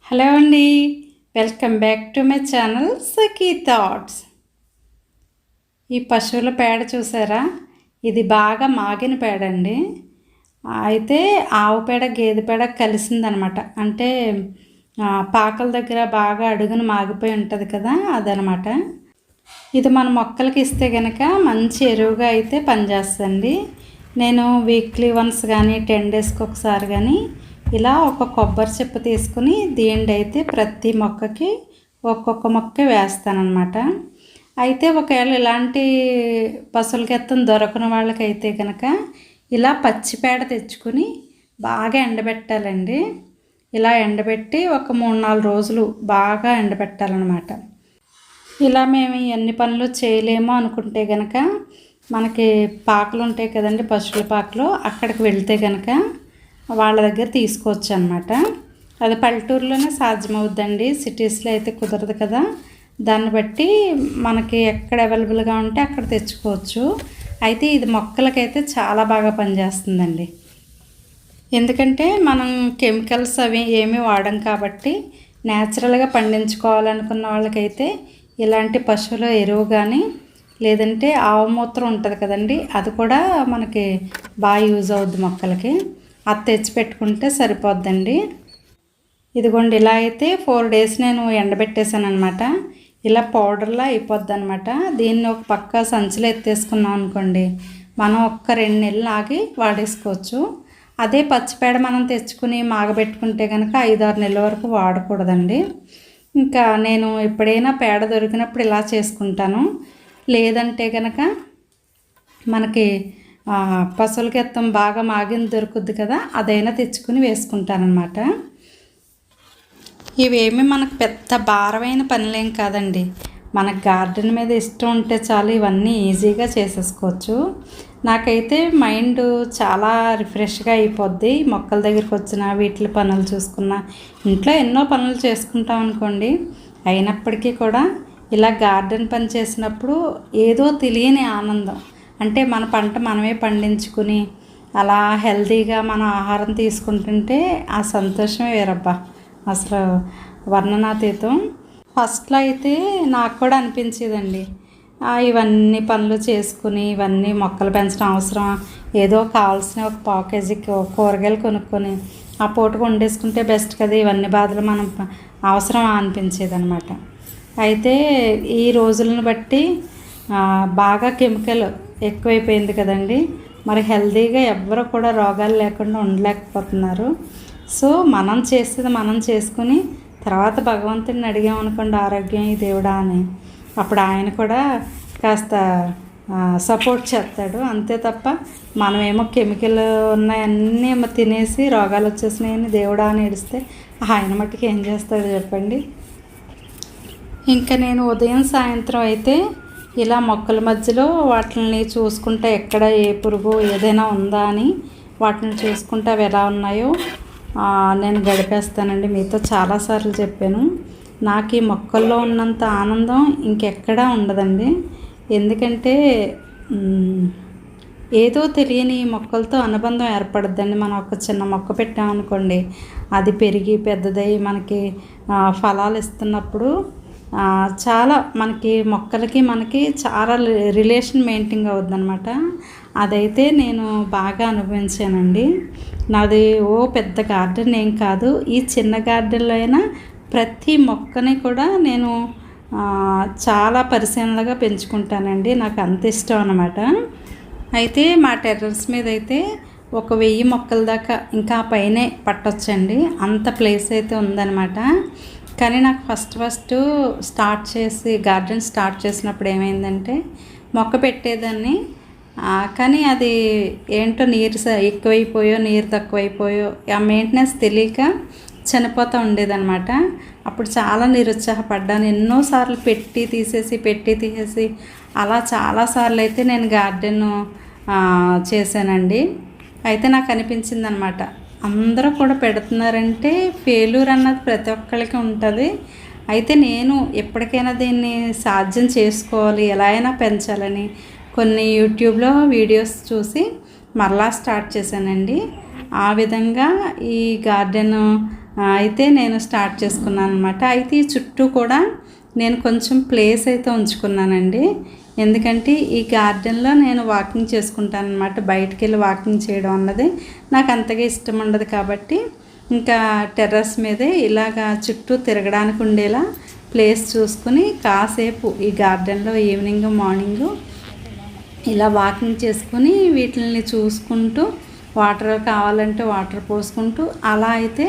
Hello అండి, welcome back to my channel Sakhi thoughts. ఈ పశువుల పేడ చూసారా? ఇది బాగా మాగిన పేడ అండి. అయితే ఆవు పేడ గేదె పేడ కలిసిందనమాట. అంటే పాకల దగ్గర బాగా అడుగున మాగిపోయి ఉంటుంది కదా, అదనమాట. ఇది మన మొక్కలకి ఇస్తే కనుక మంచి ఎరువుగా అయితే పనిచేస్తుంది. నేను వీక్లీ వన్స్ కానీ 10 డేస్కి ఒకసారి కానీ ఇలా ఒక కొబ్బరి చెప్పు తీసుకుని దీండి అయితే ప్రతి మొక్కకి ఒక్కొక్క మొక్క వేస్తానన్నమాట. అయితే ఒకవేళ ఇలాంటి పశువులకి ఎత్తం దొరకని వాళ్ళకైతే కనుక ఇలా పచ్చిపేడ తెచ్చుకుని బాగా ఎండబెట్టాలండి. ఇలా ఎండబెట్టి ఒక 3-4 రోజులు బాగా ఎండబెట్టాలన్నమాట. ఇలా మేము ఎన్ని పనులు చేయలేమో అనుకుంటే కనుక మనకి పాకలు ఉంటాయి కదండి, పశువుల పాకలు, అక్కడికి వెళ్తే కనుక వాళ్ళ దగ్గర తీసుకోవచ్చు అనమాట. అది పల్లెటూరులోనే సాధ్యమవుద్దండి, సిటీస్లో అయితే కుదరదు కదా. దాన్ని బట్టి మనకి ఎక్కడ అవైలబుల్గా ఉంటే అక్కడ తెచ్చుకోవచ్చు. అయితే ఇది మొక్కలకైతే చాలా బాగా పనిచేస్తుందండి. ఎందుకంటే మనం కెమికల్స్ అవి ఏమీ వాడం కాబట్టి న్యాచురల్గా పండించుకోవాలనుకున్న వాళ్ళకైతే ఇలాంటి పశువుల ఎరువు కానీ లేదంటే ఆవు మూత్రం ఉంటుంది కదండి, అది కూడా మనకి బాగా యూజ్ అవుద్ది మొక్కలకి. అది తెచ్చి పెట్టుకుంటే సరిపోద్దండి. ఇదిగోండి, ఇలా అయితే 4 డేస్ నేను ఎండబెట్టేశాను అనమాట. ఇలా పౌడర్లా అయిపోద్ది అనమాట. దీన్ని ఒక పక్క సంచిలో ఎత్తేసుకున్నాం అనుకోండి, మనం ఒక్క 2 నెలలు ఆగి వాడేసుకోవచ్చు. అదే పచ్చిపేడ మనం తెచ్చుకుని మాగబెట్టుకుంటే కనుక 5-6 నెలల వరకు వాడకూడదండి. ఇంకా నేను ఎప్పుడైనా పేడ దొరికినప్పుడు ఇలా చేసుకుంటాను. లేదంటే కనుక మనకి పశువులకి ఎత్తం బాగా మాగింది దొరుకుద్ది కదా, అదైనా తెచ్చుకుని వేసుకుంటానమాట. ఇవేమి మనకు పెద్ద భారమైన పనులేం కాదండి. మనకు గార్డెన్ మీద ఇష్టం ఉంటే చాలు, ఇవన్నీ ఈజీగా చేసేసుకోవచ్చు. నాకైతే మైండ్ చాలా రిఫ్రెష్గా అయిపోద్ది. మొక్కల దగ్గరికి వచ్చిన వీటి పనులు చూసుకున్నా, ఇంట్లో ఎన్నో పనులు చేసుకుంటాం అనుకోండి, అయినప్పటికీ కూడా ఇలా గార్డెన్ పని చేసినప్పుడు ఏదో తెలియని ఆనందం. అంటే మన పంట మనమే పండించుకుని అలా హెల్తీగా మన ఆహారం తీసుకుంటుంటే ఆ సంతోషమే వేరబ్బా, అసలు వర్ణనాతీతం. ఫస్ట్లో అయితే నాకు కూడా అనిపించేదండి, ఇవన్నీ పనులు చేసుకుని ఇవన్నీ మొక్కలు పెంచడం అవసరం, ఏదో కావాల్సిన ఒక పావు కేజీ కూరగాయలు కొనుక్కొని ఆ పూటకు వండేసుకుంటే బెస్ట్ కదా, ఇవన్నీ బాధలు మనం అవసరం అనిపించేది అనమాట. అయితే ఈ రోజులను బట్టి బాగా కెమికల్ ఎక్కువైపోయింది కదండి, మరి హెల్తీగా ఎవ్వరు కూడా రోగాలు లేకుండా ఉండలేకపోతున్నారు. సో మనం చేసేది మనం చేసుకుని తర్వాత భగవంతుడిని అడిగామనుకోండి, ఆరోగ్యం ఈ దేవుడా అని, అప్పుడు ఆయన కూడా కాస్త సపోర్ట్ చేస్తాడు. అంతే తప్ప మనమేమో కెమికల్ ఉన్నాయన్నీ తినేసి రోగాలు వచ్చేసినాయని దేవుడా అని ఏడిస్తే ఆయన మట్టుకు ఏం చేస్తాడు చెప్పండి. ఇంకా నేను ఉదయం సాయంత్రం అయితే ఇలా మొక్కల మధ్యలో వాటిని చూసుకుంటా, ఎక్కడ ఏ పురుగు ఏదైనా ఉందా అని వాటిని చూసుకుంటా అవి ఎలా ఉన్నాయో నేను గడిపేస్తానండి. మీతో చాలాసార్లు చెప్పాను, నాకు ఈ మొక్కల్లో ఉన్నంత ఆనందం ఇంకెక్కడా ఉండదండి. ఎందుకంటే ఏదో తెలియని మొక్కలతో అనుబంధం ఏర్పడుద్దండి. మనం ఒక చిన్న మొక్క పెట్టామనుకోండి, అది పెరిగి పెద్దదై మనకి ఫలాలు ఇస్తున్నప్పుడు చాలా మనకి మొక్కలకి మనకి చాలా రిలేషన్ మెయింటైన్ అవుద్ది అనమాట. అదైతే నేను బాగా అనుభవించానండి. నాది పెద్ద గార్డెన్ ఏం కాదు, ఈ చిన్న గార్డెన్లో అయినా ప్రతి మొక్కని కూడా నేను చాలా పరిశీలనగా పెంచుకుంటానండి. నాకు అంత ఇష్టం అనమాట. అయితే మా టెర్రస్ మీద అయితే 1000 మొక్కల దాకా ఇంకా పైనే పట్టొచ్చండి, అంత ప్లేస్ అయితే ఉందన్నమాట. కానీ నాకు ఫస్ట్ గార్డెన్ స్టార్ట్ చేసినప్పుడు ఏమైందంటే, మొక్క పెట్టేదాన్ని కానీ అది ఏంటో నీరు ఎక్కువైపోయో నీరు తక్కువైపోయో ఆ మెయింటెనెన్స్ తెలియక చనిపోతూ ఉండేదన్నమాట. అప్పుడు చాలా నిరుత్సాహపడ్డాను. ఎన్నోసార్లు పెట్టి తీసేసి అలా చాలాసార్లు అయితే నేను గార్డెన్ చేశానండి. అయితే నాకు అనిపించింది అనమాట, అందరూ కూడా పెడుతున్నారంటే ఫెయిల్యూర్ అన్నది ప్రతి ఒక్కరికి ఉంటుంది. అయితే నేను ఎప్పటికైనా దీన్ని సాధ్యం చేసుకోవాలి, ఎలా అయినా పెంచాలని కొన్ని యూట్యూబ్లో వీడియోస్ చూసి మరలా స్టార్ట్ చేశానండి. ఆ విధంగా ఈ గార్డెన్ అయితే నేను స్టార్ట్ చేసుకున్నాను అనమాట. అయితే ఈ చుట్టూ కూడా నేను కొంచెం ప్లేస్ అయితే ఉంచుకున్నానండి. ఎందుకంటే ఈ గార్డెన్లో నేను వాకింగ్ చేసుకుంటాను అనమాట. బయటికి వెళ్ళి వాకింగ్ చేయడం అన్నది నాకు అంతగా ఇష్టం ఉండదు కాబట్టి ఇంకా టెర్రస్ మీదే ఇలాగా చుట్టూ తిరగడానికి ఉండేలా ప్లేస్ చూసుకుని కాసేపు ఈ గార్డెన్లో ఈవినింగ్ మార్నింగు ఇలా వాకింగ్ చేసుకుని వీటిని చూసుకుంటూ వాటర్ కావాలంటే వాటర్ పోసుకుంటూ అలా అయితే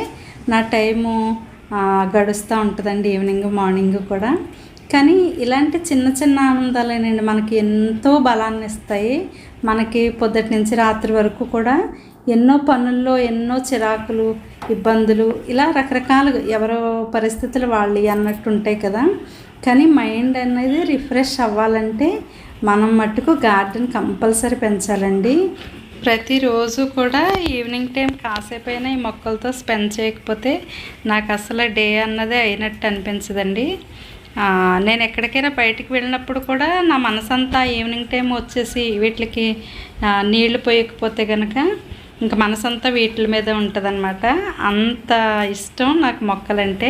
నా టైము గడుస్తూ ఉంటుందండి ఈవినింగ్ మార్నింగ్ కూడా. కానీ ఇలాంటి చిన్న చిన్న ఆనందాలేనండి మనకి ఎంతో బలాన్ని ఇస్తాయి. మనకి పొద్దుటి నుంచి రాత్రి వరకు కూడా ఎన్నో పనుల్లో ఎన్నో చిరాకులు ఇబ్బందులు ఇలా రకరకాలుగా ఎవరో పరిస్థితులు వాళ్ళు అన్నట్టు ఉంటాయి కదా. కానీ మైండ్ అనేది రిఫ్రెష్ అవ్వాలంటే మనం మట్టుకు గార్డెన్ కంపల్సరీ పెంచాలండి. ప్రతిరోజు కూడా ఈవినింగ్ టైం కాసేపైనా ఈ మొక్కలతో స్పెండ్ చేయకపోతే నాకు అసలు డే అన్నదే అయినట్టు అనిపించదండి. నేను ఎక్కడికైనా బయటికి వెళ్ళినప్పుడు కూడా నా మనసంతా ఈవినింగ్ టైం వచ్చేసి వీటికి నీళ్లు పోయకపోతే కనుక ఇంకా మనసంతా వీటి మీద ఉంటుందన్నమాట. అంత ఇష్టం నాకు మొక్కలంటే.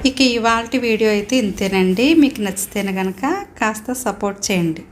ఇక ఇవాల్టి వీడియో అయితే ఇంతేనండి. మీకు నచ్చితేనే కనుక కాస్త సపోర్ట్ చేయండి.